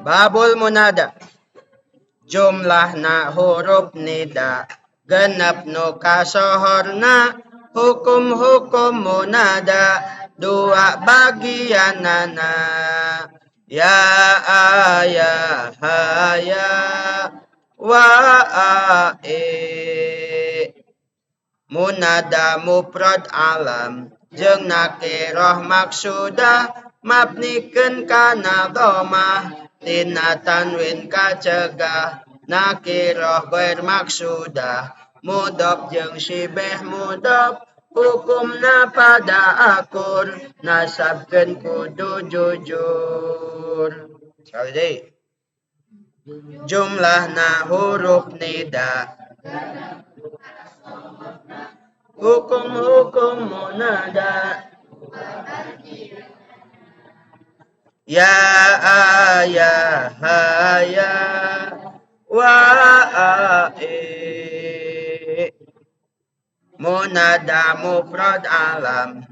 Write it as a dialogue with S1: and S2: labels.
S1: Babul munada. Jumlahna huruf nida. Genep nu kasohorna. Hukum-hukum munada. Dua bagianana. Ya ayah haya. Wa ae. Munada mufrad alam. Jeung nakirah maksudah. Mabnikeun kana dhamah. Tina tanwin kacegah. Nakirah ghair maksudah. Mudhof jeung sibeh mudhof. Hukumna pada akur. Nasabkeun kudu jujur. Sekali deui. Jumlahna huruf nida. Hukum-hukum munada. Ya ayah haya. Wa ae. Munada mufrad alam.